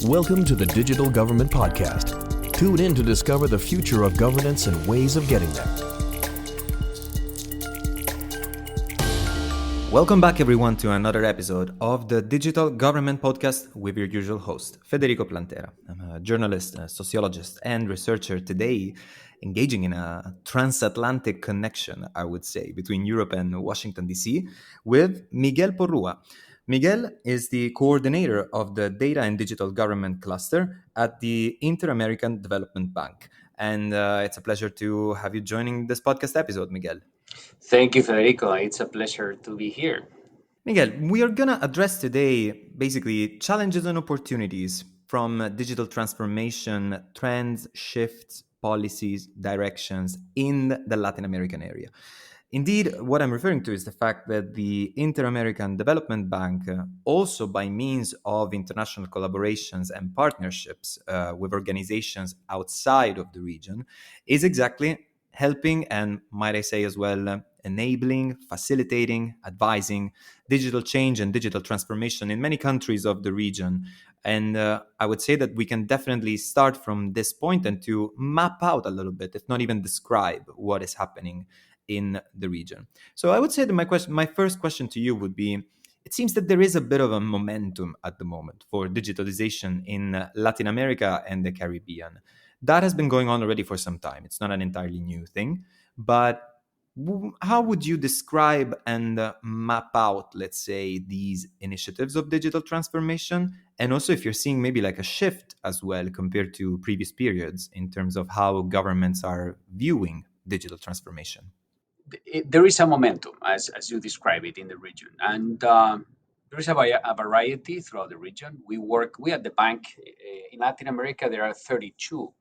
Welcome to the Digital Government Podcast. Tune in to discover the future of governance and ways of getting there. Welcome back, everyone, to another episode of the Digital Government Podcast with your usual host, Federico Plantera. I'm a journalist, a sociologist, and researcher today, engaging in a transatlantic connection, I would say, between Europe and Washington, D.C., with Miguel Porrua. Miguel is the coordinator of the Data and Digital Government Cluster at the Inter-American Development Bank. And it's a pleasure to have you joining this podcast episode, Miguel. Thank you, Federico. It's a pleasure to be here. Miguel, we are going to address today basically challenges and opportunities from digital transformation, trends, shifts, policies, directions in the Latin American area. Indeed, what I'm referring to is the fact that the Inter-American Development Bank, also by means of international collaborations and partnerships with organizations outside of the region, is exactly helping and, might I say as well, enabling, facilitating, advising digital change and digital transformation in many countries of the region. And I would say that we can definitely start from this point and to map out a little bit, if not even describe what is happening in the region. So I would say that my first question to you would be, it seems that there is a bit of a momentum at the moment for digitalization in Latin America and the Caribbean. That has been going on already for some time. It's not an entirely new thing, but how would you describe and map out, let's say, these initiatives of digital transformation? And also if you're seeing maybe like a shift as well compared to previous periods in terms of how governments are viewing digital transformation. There is a momentum, as you describe it, in the region. And there is a variety throughout the region. We at the bank in Latin America, there are 32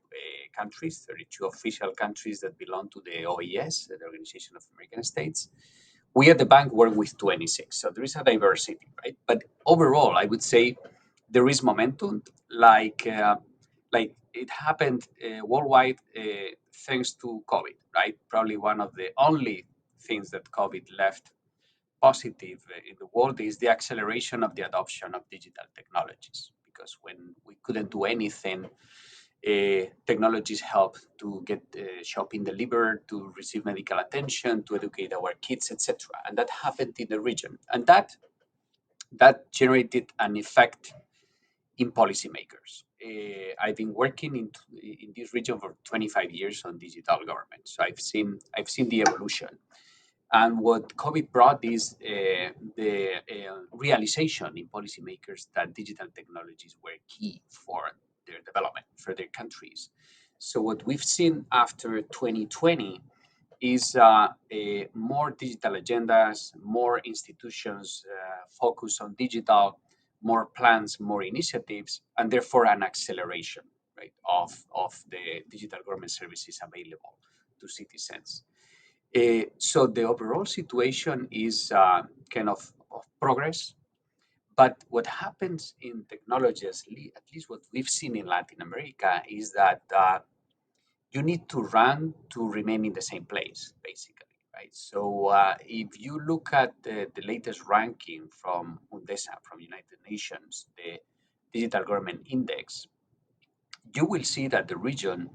countries, 32 official countries that belong to the OAS, the Organization of American States. We at the bank work with 26, so there is a diversity, right? But overall, I would say there is momentum, like it happened worldwide thanks to COVID, right? Probably one of the only things that COVID left positive in the world is the acceleration of the adoption of digital technologies. Because when we couldn't do anything, technologies help to get shopping delivered, to receive medical attention, to educate our kids, etc. And that happened in the region, and that generated an effect in policymakers. I've been working in this region for 25 years on digital government, so I've seen the evolution. And what COVID brought is the realization in policymakers that digital technologies were key for their development, for their countries. So what we've seen after 2020 is more digital agendas, more institutions focus on digital, more plans, more initiatives, and therefore an acceleration, right, of the digital government services available to citizens. So the overall situation is kind of progress. But what happens in technology, at least what we've seen in Latin America, is that you need to run to remain in the same place, basically. Right. So if you look at the latest ranking from UNDESA, from United Nations, the Digital Government Index, you will see that the region,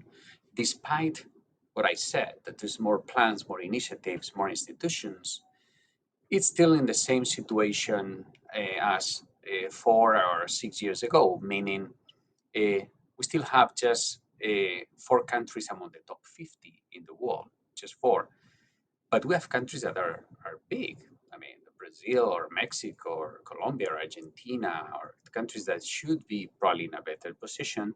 despite what I said, that there's more plans, more initiatives, more institutions, it's still in the same situation as 4 or 6 years ago, meaning we still have just 4 countries among the top 50 in the world, just 4. But we have countries that are big. I mean, Brazil or Mexico or Colombia or Argentina, or countries that should be probably in a better position.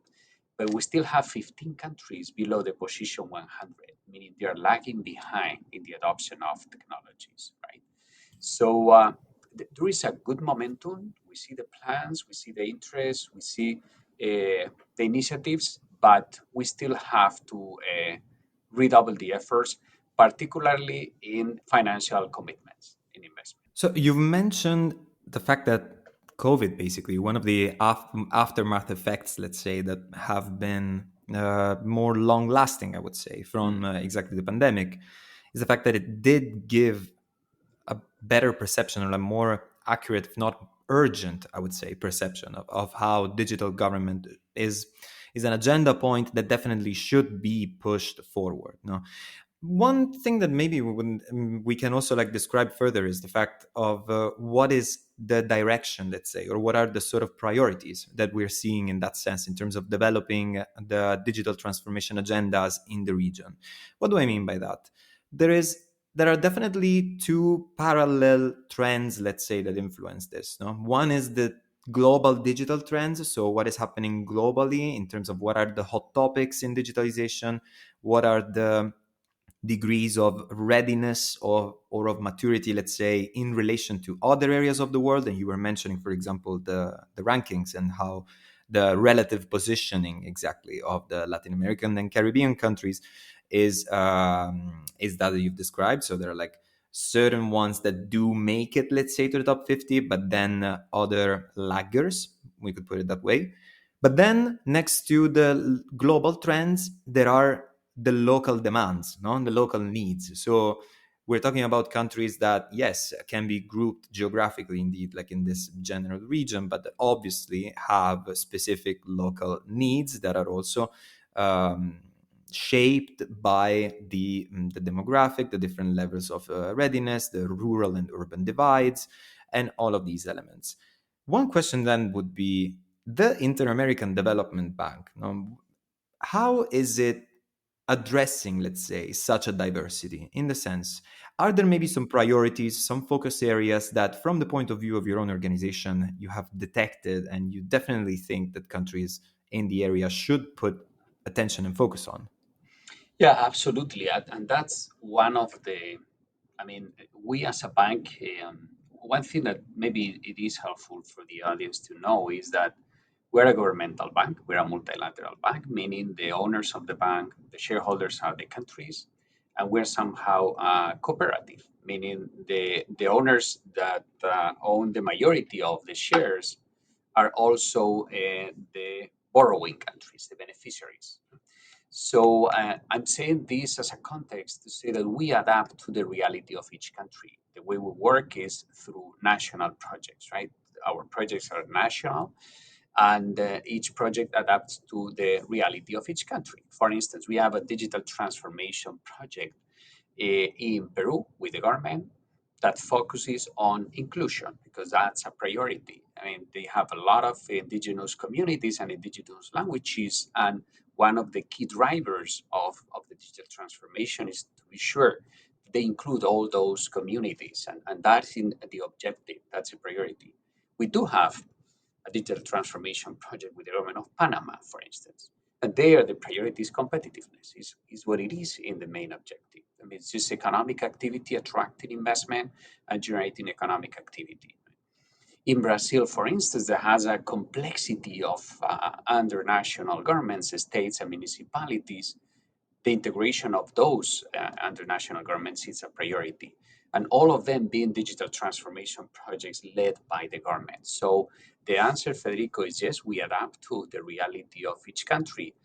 But we still have 15 countries below the position 100, meaning they are lagging behind in the adoption of technologies, right? So there is a good momentum. We see the plans, we see the interest, we see the initiatives, but we still have to redouble the efforts, particularly in financial commitments in investment. So you've mentioned the fact that COVID, basically, one of the aftermath effects, let's say, that have been more long-lasting, I would say, from exactly the pandemic, is the fact that it did give a better perception or a more accurate, if not urgent, I would say, perception of how digital government is an agenda point that definitely should be pushed forward. No, one thing that maybe we can also like describe further is the fact of what is the direction, let's say, or what are the sort of priorities that we're seeing in that sense in terms of developing the digital transformation agendas in the region. What do I mean by that? There are definitely two parallel trends, let's say, that influence this. No? One is the global digital trends. So what is happening globally in terms of what are the hot topics in digitalization, what are the degrees of readiness or of maturity, let's say, in relation to other areas of the world. And you were mentioning, for example, the rankings and how the relative positioning exactly of the Latin American and Caribbean countries is that you've described. So there are like certain ones that do make it, let's say, to the top 50, but then other laggers, we could put it that way. But then next to the global trends, there are the local demands, no, the local needs. So we're talking about countries that, yes, can be grouped geographically, indeed, like in this general region, but obviously have specific local needs that are also shaped by the demographic, the different levels of readiness, the rural and urban divides, and all of these elements. One question then would be the Inter-American Development Bank. How is it addressing, let's say, such a diversity? In the sense, are there maybe some priorities, some focus areas that from the point of view of your own organization you have detected and you definitely think that countries in the area should put attention and focus on? Yeah, absolutely. And that's one of the, I mean, we as a bank, one thing that maybe it is helpful for the audience to know is that we're a governmental bank, we're a multilateral bank, meaning the owners of the bank, the shareholders are the countries, and we're somehow cooperative, meaning the owners that own the majority of the shares are also the borrowing countries, the beneficiaries. So I'm saying this as a context to say that we adapt to the reality of each country. The way we work is through national projects, right? Our projects are national, and each project adapts to the reality of each country. For instance, we have a digital transformation project in Peru with the government that focuses on inclusion because that's a priority. I mean, they have a lot of indigenous communities and indigenous languages, and one of the key drivers of the digital transformation is to be sure they include all those communities, and that's in the objective, that's a priority. We do have a digital transformation project with the government of Panama, for instance. And there, the priority is competitiveness, is what it is in the main objective. I mean, it's just economic activity, attracting investment, and generating economic activity. In Brazil, for instance, there has a complexity of under national governments, states, and municipalities. The integration of those under national governments is a priority, and all of them being digital transformation projects led by the government. So the answer, Federico, is yes, we adapt to the reality of each country.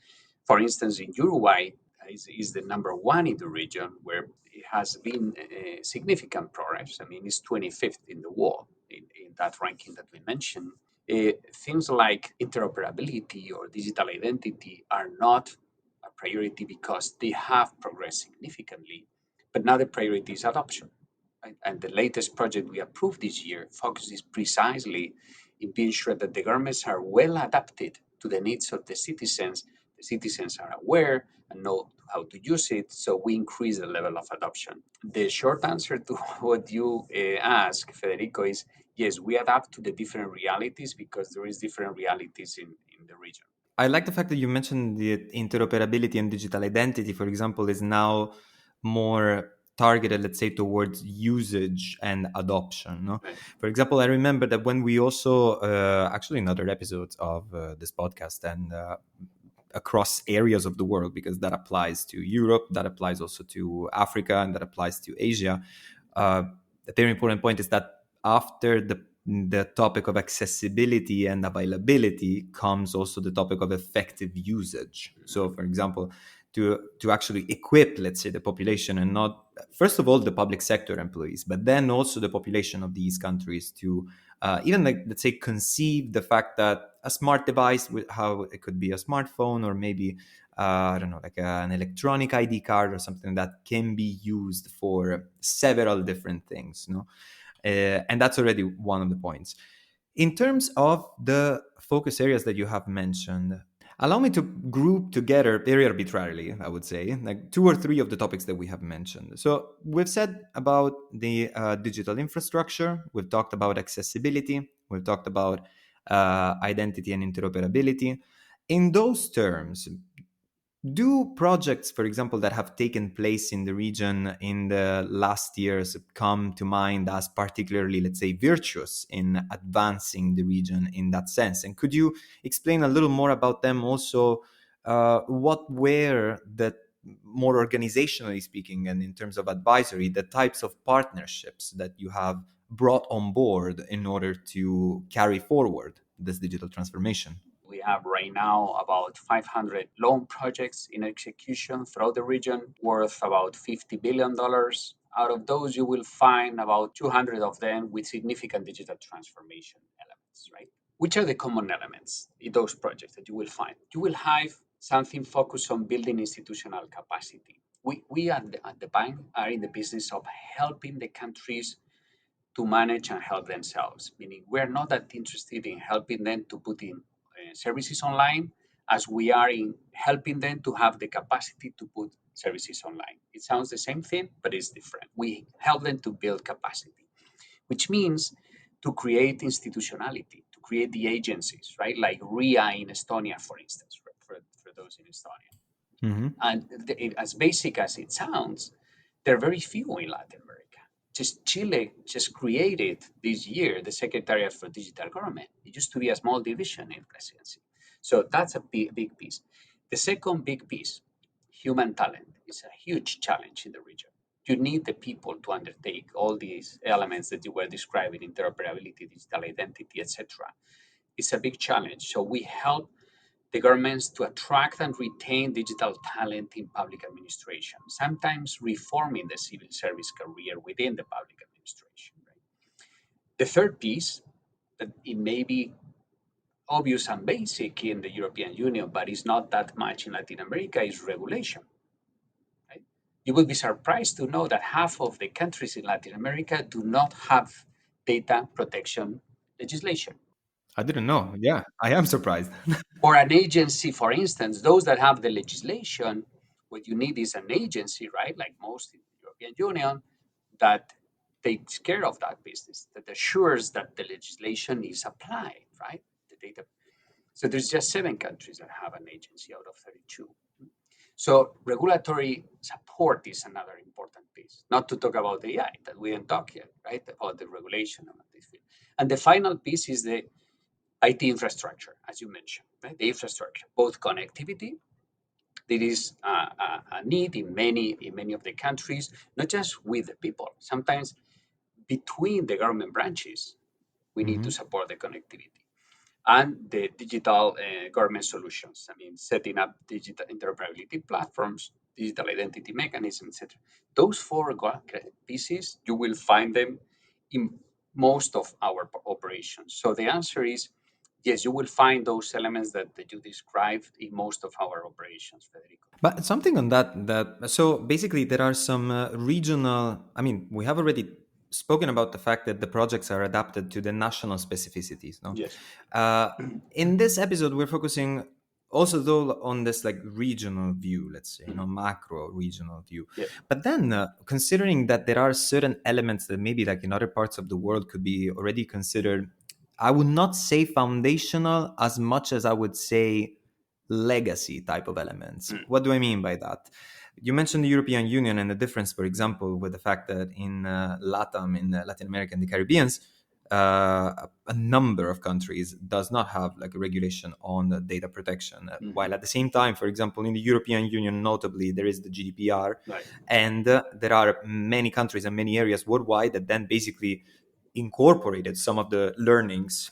For instance, in Uruguay is the number one in the region where it has been significant progress. I mean, it's 25th in the world in that ranking that we mentioned. Things like interoperability or digital identity are not a priority because they have progressed significantly, but now the priority is adoption. Right? And the latest project we approved this year focuses precisely in being sure that the governments are well adapted to the needs of the citizens. The citizens are aware and know how to use it, so we increase the level of adoption. The short answer to what you ask, Federico, is yes, we adapt to the different realities because there is different realities in the region. I like the fact that you mentioned the interoperability and digital identity, for example, is now more targeted, let's say, towards usage and adoption. No? Right. For example, I remember that when we also, actually in other episodes of this podcast and across areas of the world, because that applies to Europe, that applies also to Africa, and that applies to Asia, a very important point is that after the topic of accessibility and availability comes also the topic of effective usage. So, for example, to actually equip, let's say, the population and not, first of all, the public sector employees, but then also the population of these countries to even like, let's say, conceive the fact that a smart device, how it could be a smartphone or maybe I don't know, like an electronic ID card or something that can be used for several different things, no? And that's already one of the points. In terms of the focus areas that you have mentioned, allow me to group together very arbitrarily, I would say, like 2 or 3 of the topics that we have mentioned. So we've said about the digital infrastructure, we've talked about accessibility, we've talked about identity and interoperability. In those terms, do projects, for example, that have taken place in the region in the last years come to mind as particularly, let's say, virtuous in advancing the region in that sense? And could you explain a little more about them also? What were the, more organizationally speaking and in terms of advisory, the types of partnerships that you have brought on board in order to carry forward this digital transformation? We have right now about 500 loan projects in execution throughout the region, worth about $50 billion. Out of those, you will find about 200 of them with significant digital transformation elements, right? Which are the common elements in those projects that you will find? You will have something focused on building institutional capacity. We at the bank are in the business of helping the countries to manage and help themselves, meaning we're not that interested in helping them to put in services online as we are in helping them to have the capacity to put services online. It sounds the same thing, but it's different. We help them to build capacity, which means to create institutionality, to create the agencies, right? Like RIA in Estonia, for instance, for those in Estonia. Mm-hmm. And as basic as it sounds, there are very few in Latin America. Just Chile just created this year the Secretariat for Digital Government. It used to be a small division in presidency. So that's a big piece. The second big piece, human talent, is a huge challenge in the region. You need the people to undertake all these elements that you were describing, interoperability, digital identity, etc. It's a big challenge. So we help the governments to attract and retain digital talent in public administration, sometimes reforming the civil service career within the public administration. Right? The third piece, that it may be obvious and basic in the European Union, but is not that much in Latin America, is regulation. Right? You will be surprised to know that half of the countries in Latin America do not have data protection legislation. I didn't know. Yeah, I am surprised. Or an agency, for instance, those that have the legislation, what you need is an agency, right? Like most in the European Union, that takes care of that business, that assures that the legislation is applied, right? The data. So there's just 7 countries that have an agency out of 32. So regulatory support is another important piece. Not to talk about AI, that we didn't talk yet, right? About the regulation of this field. And the final piece is the IT infrastructure, as you mentioned, right? The infrastructure, both connectivity. There is a need in many of the countries, not just with the people. Sometimes between the government branches, we need to support the connectivity and the digital government solutions. I mean, setting up digital interoperability platforms, digital identity mechanisms, etc. Those 4 pieces, you will find them in most of our operations. So the answer is yes, you will find those elements that you described in most of our operations, Federico. But something on that so basically there are some regional, I mean, we have already spoken about the fact that the projects are adapted to the national specificities, no? Yes. In this episode we're focusing also though on this like regional view, let's say, macro regional view. Yeah. But then considering that there are certain elements that maybe like in other parts of the world could be already considered, I would not say foundational as much as I would say legacy type of elements. What do I mean by that? You mentioned the European Union and the difference, for example, with the fact that in LATAM, in Latin America and the Caribbeans, a number of countries does not have like a regulation on data protection. While at the same time, for example, in the European Union, notably, there is the GDPR. Right. And there are many countries and many areas worldwide that then basically incorporated some of the learnings,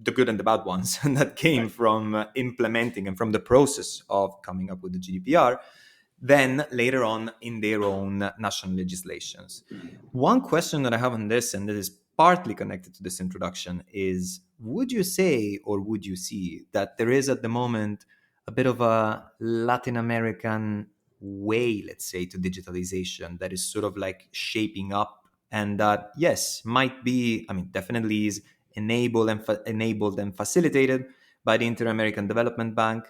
the good and the bad ones, that came from implementing and from the process of coming up with the GDPR, then later on in their own national legislations. One question that I have on this, and this is partly connected to this introduction is, would you say or would you see that there is at the moment a bit of a Latin American way, let's say, to digitalization that is sort of like shaping up, and that, yes, might be, I mean, definitely is enabled and facilitated by the Inter-American Development Bank,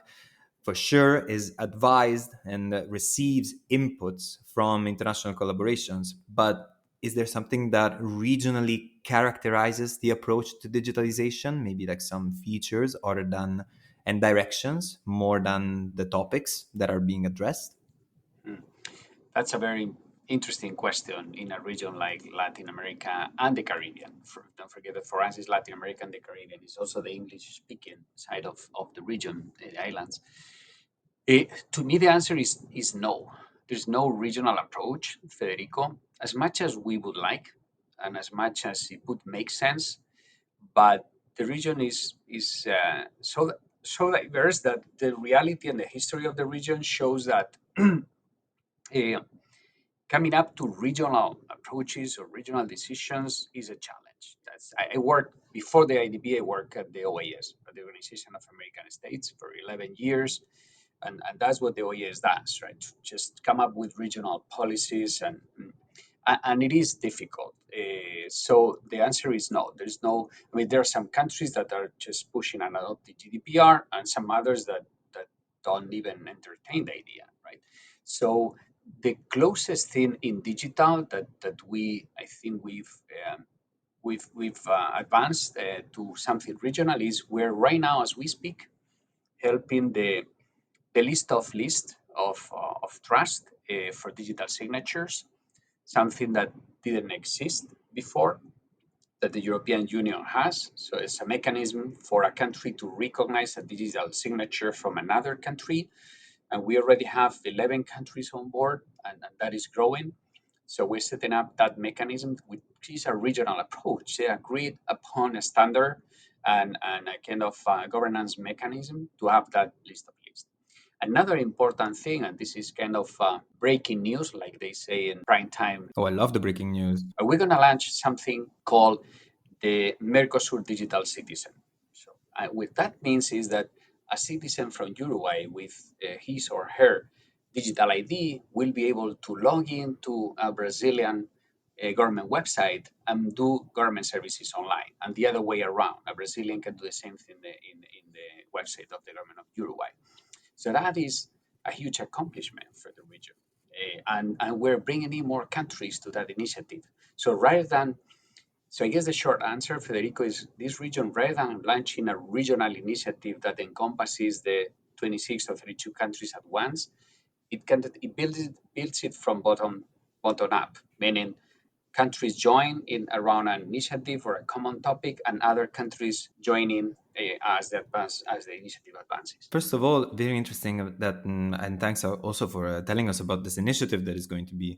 for sure is advised and receives inputs from international collaborations, but is there something that regionally characterizes the approach to digitalization? Maybe like some features other than and directions more than the topics that are being addressed? Mm. That's a very interesting question in a region like Latin America and the Caribbean. Don't forget that for us, it's Latin America and the Caribbean. It's also the English-speaking side of the region, the islands. To me, the answer is no. There's no regional approach, Federico, as much as we would like, and as much as it would make sense. But the region is so diverse that the reality and the history of the region shows that uh, coming up to regional approaches or regional decisions is a challenge. I worked before the IDB. I worked at the OAS, at the Organization of American States, for 11 years, and that's what the OAS does, right? Just come up with regional policies, and it is difficult. So the answer is no. There's no. I mean, there are some countries that are just pushing and adopting GDPR, and some others that don't even entertain the idea, right? So the closest thing in digital that I think we've advanced to something regional is where right now, as we speak, helping the list of trust for digital signatures, something that didn't exist before, that the European Union has. So it's a mechanism for a country to recognize a digital signature from another country. And we already have 11 countries on board, and that is growing. So we're setting up that mechanism, which is a regional approach. They agreed upon a standard and a kind of governance mechanism to have that list of lists. Another important thing, and this is kind of breaking news, like they say in prime time, Oh, I love the breaking news. we're going to launch something called the Mercosur Digital Citizen. So, what that means is that a citizen from Uruguay with his or her digital ID will be able to log into a Brazilian government website and do government services online, and the other way around. A Brazilian can do the same thing in the website of the government of Uruguay. So that is a huge accomplishment for the region. And we're bringing in more countries to that initiative. So I guess the short answer, Federico, is this region, rather than launching a regional initiative that encompasses the 26 or 32 countries at once, it builds it from bottom up, meaning countries join in around an initiative or a common topic, and other countries join in as the initiative advances. First of all, very interesting that, and thanks also for telling us about this initiative that is going to be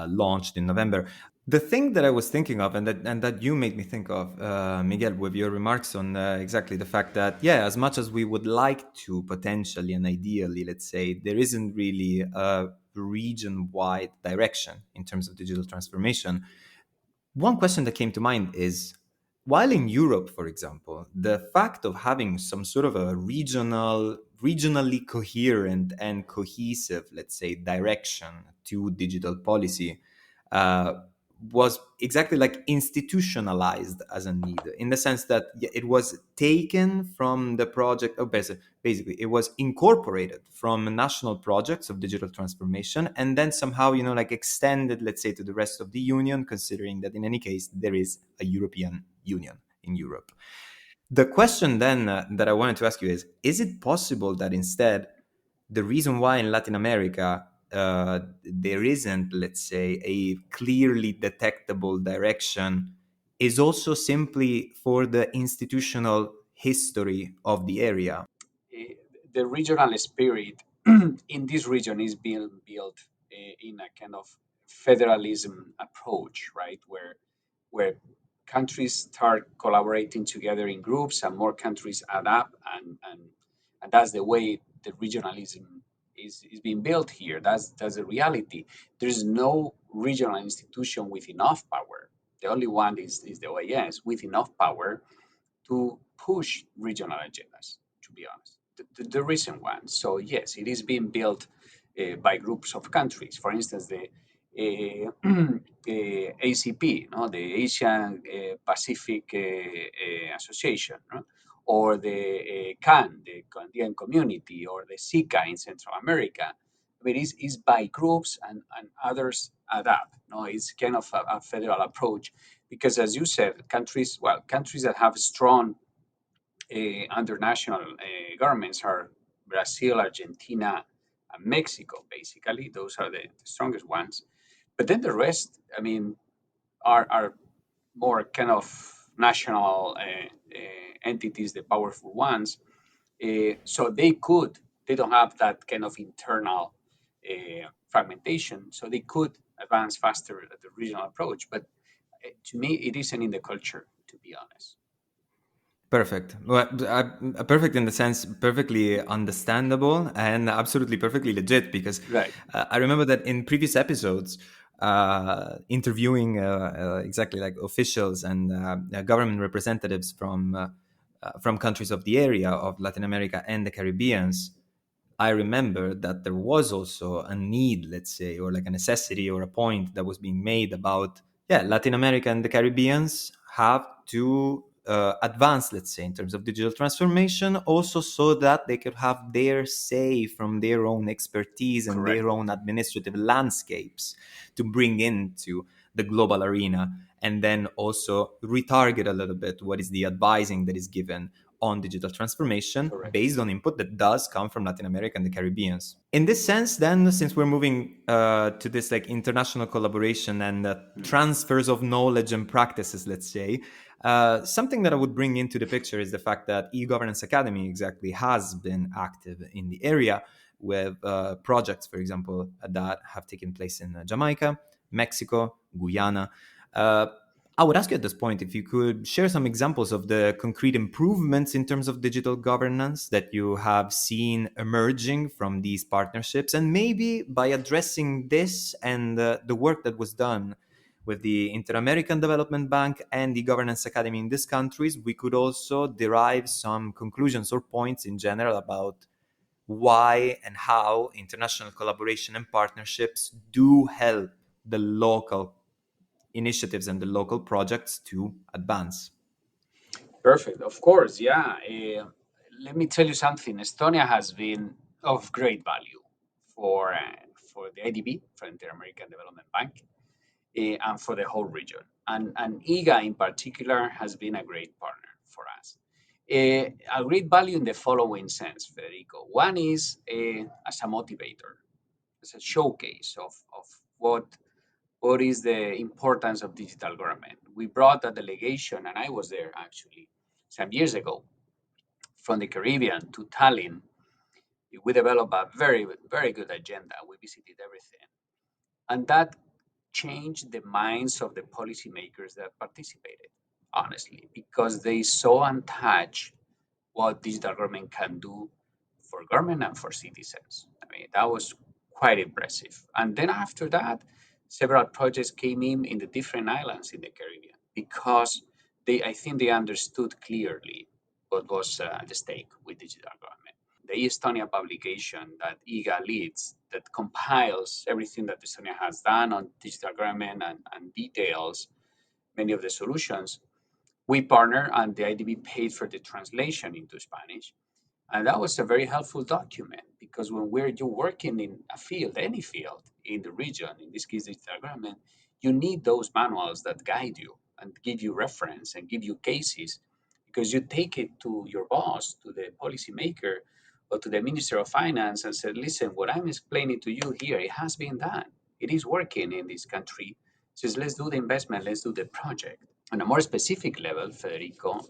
launched in November. The thing that I was thinking of, and that you made me think of, Miguel, with your remarks on exactly the fact that, yeah, as much as we would like to potentially and ideally, let's say, there isn't really a region-wide direction in terms of digital transformation. One question that came to mind is, while in Europe, for example, the fact of having some sort of a regionally coherent and cohesive, let's say, direction to digital policy uh, was exactly like institutionalized as a need, in the sense that it was taken from the project of basically it was incorporated from national projects of digital transformation, and then somehow, like extended, let's say, to the rest of the union, considering that in any case there is a European Union in Europe. The question then that I wanted to ask you is it possible that instead the reason why in Latin America there isn't, let's say, a clearly detectable direction is also simply for the institutional history of the area? Eh, the regional spirit in this region is being built in a kind of federalism approach, right? Where countries start collaborating together in groups and more countries add up, and that's the way the regionalism is being built here. That's the reality. There's no regional institution with enough power. The only one is the OAS with enough power to push regional agendas, to be honest, the recent ones. So yes, it is being built by groups of countries. For instance, the ACP, no, the Asian Pacific Association, no? Or the CAN, the Andean Community, or the SICA in Central America. I mean, it's by groups and others adapt. No, it's kind of a federal approach because, as you said, countries that have strong international governments are Brazil, Argentina, and Mexico. Basically, those are the strongest ones. But then the rest, I mean, are more kind of national entities, the powerful ones. So they don't have that kind of internal fragmentation, so they could advance faster at the regional approach. But to me, it isn't in the culture, to be honest. Perfect. Well, perfect in the sense, perfectly understandable and absolutely perfectly legit. Because Right. I remember that in previous episodes, interviewing exactly like officials and government representatives from countries of the area of Latin America and the Caribbeans, I remember that there was also a need, let's say, or like a necessity or a point that was being made about, yeah, Latin America and the Caribbeans have to advance, let's say, in terms of digital transformation, also so that they could have their say from their own expertise and Correct. their own administrative landscapes to bring into the global arena, and then also retarget a little bit what is the advising that is given on digital transformation Correct. based on input that does come from Latin America and the Caribbeans. In this sense, then, since we're moving to this like international collaboration and transfers of knowledge and practices, let's say, something that I would bring into the picture is the fact that e-Governance Academy exactly has been active in the area with projects, for example, that have taken place in Jamaica, Mexico, Guyana. I would ask you at this point if you could share some examples of the concrete improvements in terms of digital governance that you have seen emerging from these partnerships. And maybe by addressing this and the work that was done with the Inter-American Development Bank and the Governance Academy in these countries, we could also derive some conclusions or points in general about why and how international collaboration and partnerships do help the local initiatives and the local projects to advance. Perfect. Of course, yeah. Let me tell you something. Estonia has been of great value for the IDB, for Inter-American Development Bank, and for the whole region. And IGA in particular has been a great partner for us. A great value in the following sense, Federico. One is as a motivator, as a showcase of what is the importance of digital government. We brought a delegation, and I was there actually some years ago, from the Caribbean to Tallinn. We developed a very, very good agenda. We visited everything. And that changed the minds of the policymakers that participated, honestly, because they saw and touched what digital government can do for government and for citizens. I mean, that was quite impressive. And then after that, several projects came in the different islands in the Caribbean because I think they understood clearly what was at the stake with digital government. The Estonia publication that IGA leads, that compiles everything that Estonia has done on digital government and details many of the solutions, we partner and the IDB paid for the translation into Spanish. And that was a very helpful document because when you're working in a field, any field in the region, in this case, digital government, you need those manuals that guide you and give you reference and give you cases because you take it to your boss, to the policymaker, or to the Minister of Finance and said, listen, what I'm explaining to you here, it has been done. It is working in this country. Says, let's do the investment, let's do the project. On a more specific level, Federico,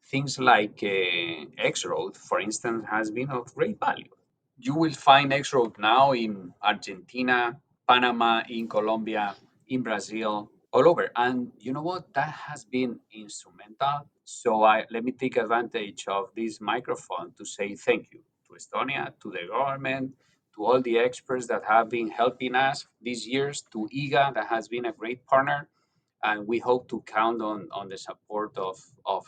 things like X-Road, for instance, has been of great value. You will find X-Road now in Argentina, Panama, in Colombia, in Brazil, all over. And you know what? That has been instrumental. So let me take advantage of this microphone to say thank you to Estonia, to the government, to all the experts that have been helping us these years, to IGA that has been a great partner, And we hope to count on the support of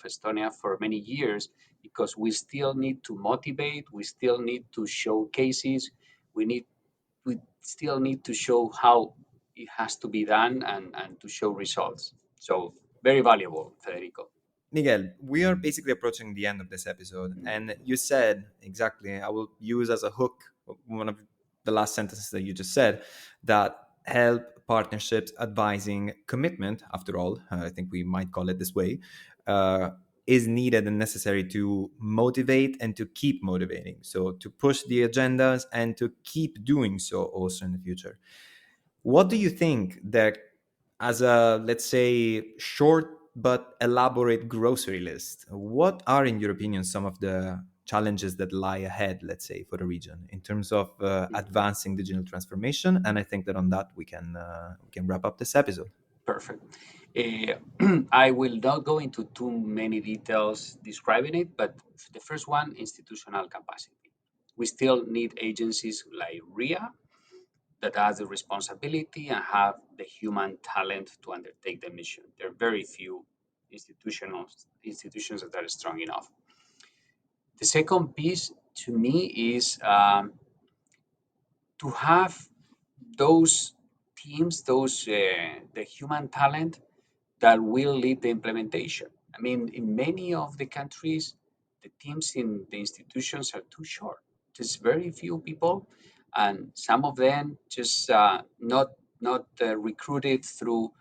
Estonia for many years, because we still need to motivate, we still need to show cases, we still need to show how it has to be done, and to show results. So very valuable, Federico. Miguel, we are basically approaching the end of this episode, and you said exactly, I will use as a hook one of the last sentences that you just said, that help, partnerships, advising, commitment, after all, I think we might call it this way, is needed and necessary to motivate and to keep motivating. So to push the agendas and to keep doing so also in the future. What do you think that, as a, let's say, short but elaborate grocery list, what are, in your opinion, some of the challenges that lie ahead, let's say, for the region in terms of advancing digital transformation? And I think that on that we can wrap up this episode. Perfect. I will not go into too many details describing it, but the first one, institutional capacity. We still need agencies like RIA that has the responsibility and have the human talent to undertake the mission. There are very few institutions that are strong enough. The second piece to me is to have those teams, the human talent that will lead the implementation. I mean, in many of the countries, the teams in the institutions are too short. Just very few people, and some of them just not recruited through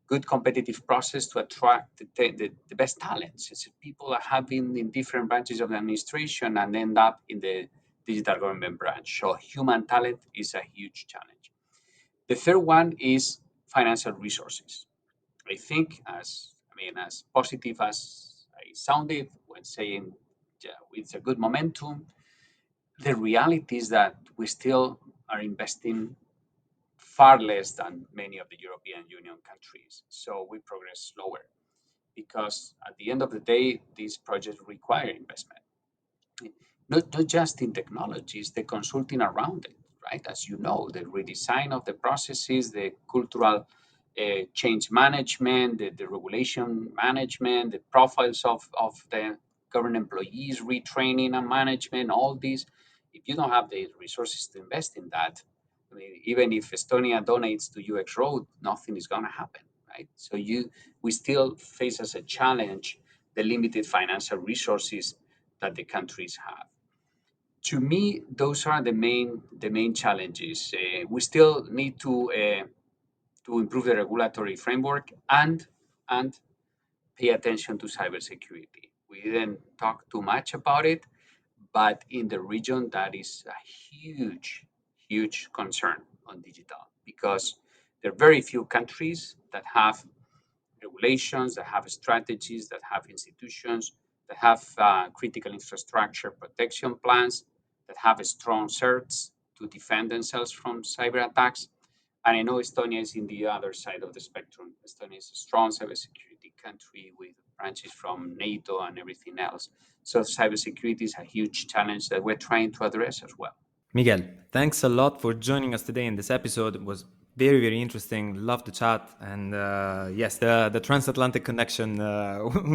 good competitive process to attract the best talents. It's people that have been in different branches of the administration and end up in the digital government branch. So human talent is a huge challenge. The third one is financial resources. I think as positive as I sounded when saying it's a good momentum, the reality is that we still are investing far less than many of the European Union countries. So we progress slower because at the end of the day, these projects require investment. Not just in technologies, the consulting around it, right? As you know, the redesign of the processes, the cultural change management, the regulation management, the profiles of the government employees, retraining and management, all these. If you don't have the resources to invest in that, I mean, even if Estonia donates to UX Road, nothing is going to happen, right? So we still face as a challenge the limited financial resources that the countries have. To me, those are the main challenges. We still need to improve the regulatory framework and pay attention to cybersecurity. We didn't talk too much about it, but in the region, that is a huge concern on digital, because there are very few countries that have regulations, that have strategies, that have institutions, that have critical infrastructure protection plans, that have strong certs to defend themselves from cyber attacks. And I know Estonia is in the other side of the spectrum. Estonia is a strong cybersecurity country with branches from NATO and everything else. So cybersecurity is a huge challenge that we're trying to address as well. Miguel, thanks a lot for joining us today in this episode. It was very, very interesting. Love the chat. And yes, the transatlantic connection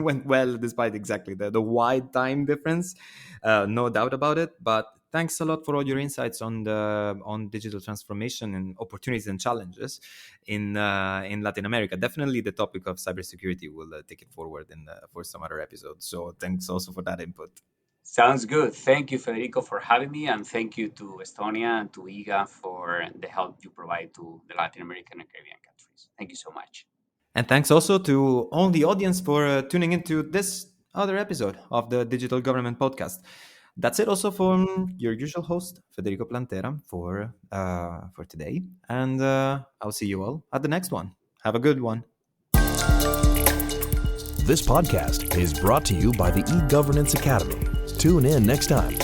went well despite exactly the wide time difference. No doubt about it. But thanks a lot for all your insights on digital transformation and opportunities and challenges in Latin America. Definitely the topic of cybersecurity will take it forward for some other episodes. So thanks also for that input. Sounds good. Thank you, Federico, for having me. And thank you to Estonia and to IGA for the help you provide to the Latin American and Caribbean countries. Thank you so much. And thanks also to all the audience for tuning into this other episode of the Digital Government Podcast. That's it also from your usual host, Federico Plantera, for today. And I'll see you all at the next one. Have a good one. This podcast is brought to you by the eGovernance Academy. Tune in next time.